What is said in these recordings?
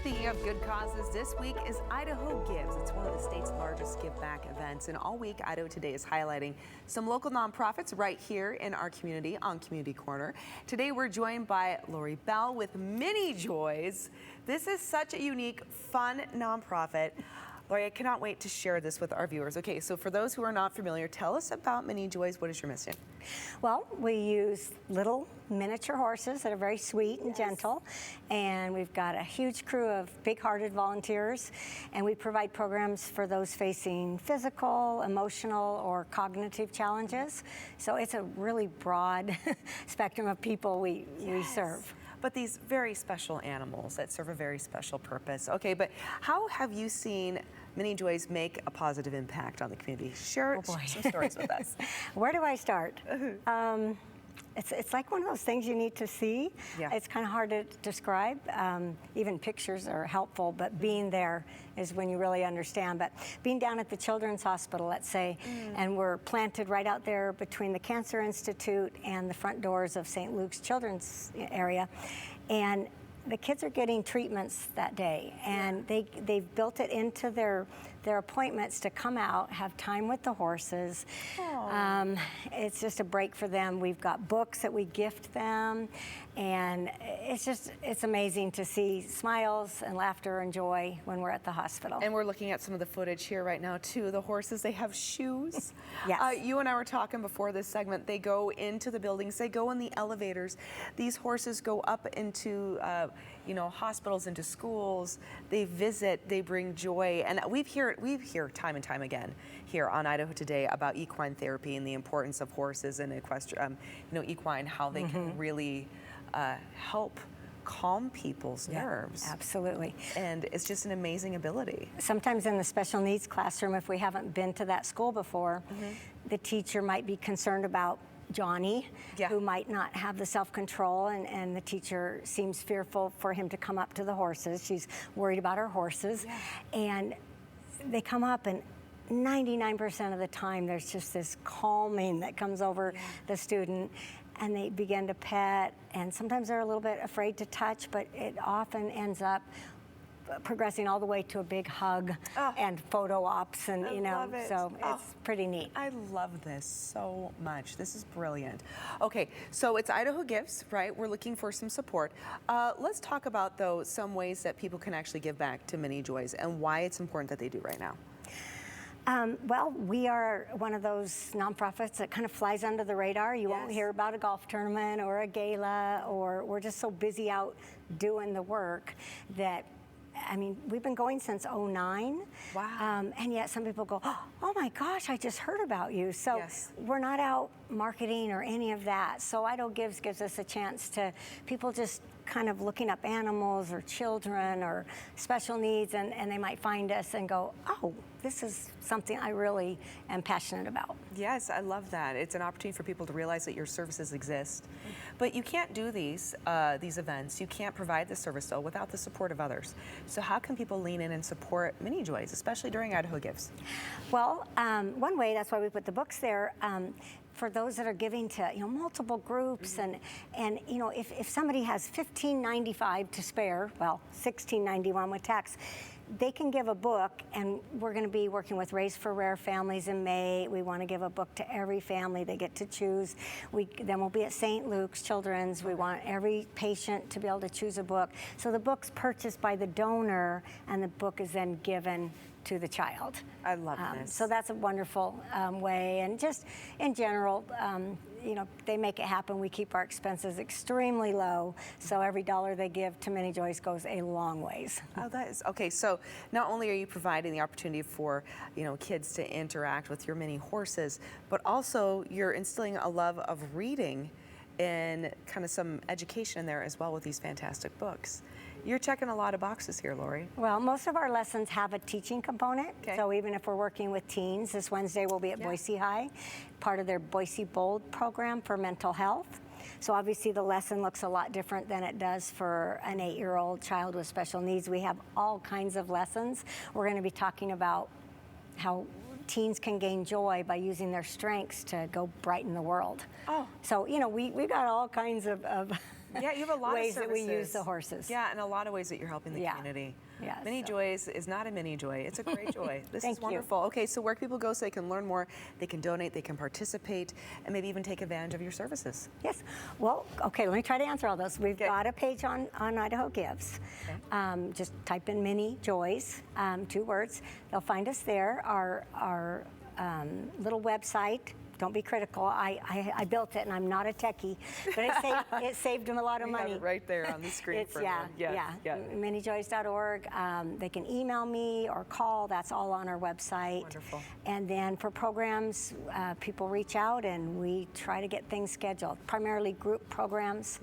Speaking of good causes, this week is Idaho Gives. It's one of the state's largest give back events. And all week, Idaho Today is highlighting some local nonprofits right here in our community on Community Corner. Today, we're joined by Lori Bell with Mini Joys. This is such a unique, fun nonprofit. Lori, I cannot wait to share this with our viewers. Okay, so for those who are not familiar, tell us about Mini Joys. What is your mission? Well, we use little miniature horses that are very sweet and gentle, and we've got a huge crew of big-hearted volunteers, and we provide programs for those facing physical, emotional, or cognitive challenges. So it's a really broad spectrum of people we serve. But these very special animals that serve a very special purpose. Okay, but how have you seen Mini Joys make a positive impact on the community? Share some stories with us. Where do I start? It's like one of those things you need to see. Yeah. It's kind of hard to describe. Even pictures are helpful, but being there is when you really understand. But being down at the Children's Hospital, let's say, and we're planted right out there between the Cancer Institute and the front doors of St. Luke's Children's area, and the kids are getting treatments that day, and they've built it into their appointments to come out, have time with the horses. It's just a break for them. We've got books that we gift them, and it's amazing to see smiles and laughter and joy when we're at the hospital. And we're looking at some of the footage here right now too. The horses, they have shoes. Yes. You and I were talking before this segment. They go into the buildings, they go in the elevators. These horses go up into hospitals, into schools. They visit, they bring joy, and we hear time and time again here on Idaho Today about equine therapy and the importance of horses and equine, how they can really help calm people's nerves. Absolutely. And it's just an amazing ability. Sometimes in the special needs classroom, if we haven't been to that school before, the teacher might be concerned about Johnny, who might not have the self-control, and the teacher seems fearful for him to come up to the horses. She's worried about her horses. And they come up, and 99% of the time there's just this calming that comes over the student, and they begin to pet, and sometimes they're a little bit afraid to touch, but it often ends up progressing all the way to a big hug and photo ops, and so it's pretty neat. I love this so much. This is brilliant. Okay, so it's Idaho Gives, right? We're looking for some support. Let's talk about, though, some ways that people can actually give back to Mini Joys and why it's important that they do right now. Well, we are one of those nonprofits that kind of flies under the radar. You won't hear about a golf tournament or a gala, or we're just so busy out doing the work that, I mean, we've been going since '09. Wow. And yet some people go, oh my gosh, I just heard about you. So we're not out marketing or any of that. So Idaho gives us a chance to people just kind of looking up animals or children or special needs, and they might find us and go, oh, this is something I really am passionate about. Yes, I love that. It's an opportunity for people to realize that your services exist. But you can't do these events, you can't provide this service, though, without the support of others. So how can people lean in and support Mini Joys, especially during Idaho Gives? Well, one way, that's why we put the books there, for those that are giving to multiple groups, and if somebody has $15.95 to spare, well, $16.91 with tax, they can give a book, and we're going to be working with Raise for Rare Families in May. We want to give a book to every family. They get to choose. Then we'll be at St. Luke's Children's. We want every patient to be able to choose a book. So the book's purchased by the donor, and the book is then given to the child. I love this. So that's a wonderful way. And just in general, they make it happen. We keep our expenses extremely low, so every dollar they give to Mini Joys goes a long ways. Oh, that is okay. So not only are you providing the opportunity for kids to interact with your mini horses, but also you're instilling a love of reading and kind of some education in there as well with these fantastic books. You're checking a lot of boxes here, Lori. Well, most of our lessons have a teaching component. So even if we're working with teens, this Wednesday we'll be at Boise High, part of their Boise Bold program for mental health. So obviously the lesson looks a lot different than it does for an 8-year-old child with special needs. We have all kinds of lessons. We're going to be talking about how teens can gain joy by using their strengths to go brighten the world. So, we've got all kinds of Yeah, you have a lot ways of that we use services. the horses. Yeah, and a lot of ways that you're helping the Yeah. community. Yeah, Mini so- Joys is not a mini joy. It's a great joy. This Thank is you. wonderful. Okay, so where can people go so they can learn more, they can donate, they can participate, and maybe even take advantage of your services? Yes. Well, okay, let me try to answer all those. We've Okay. got a page on Idaho Gives. Okay. Just type in Mini Joys, 2 words. They'll find us there. Our little website. Don't be critical. I built it, and I'm not a techie, but it saved them a lot of We money. have it right there on the screen It's, for yeah, everyone. yeah. Minijoys.org. They can email me or call. That's all on our website. Wonderful. And then for programs, people reach out, and we try to get things scheduled, primarily group programs,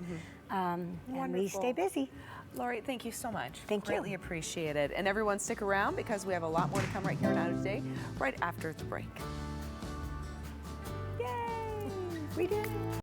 and we Wonderful. stay busy. Lori, thank you so much. Thank you. Greatly appreciate it. And everyone stick around because we have a lot more to come right here on Idaho Today, right after the break. Yay! We did it.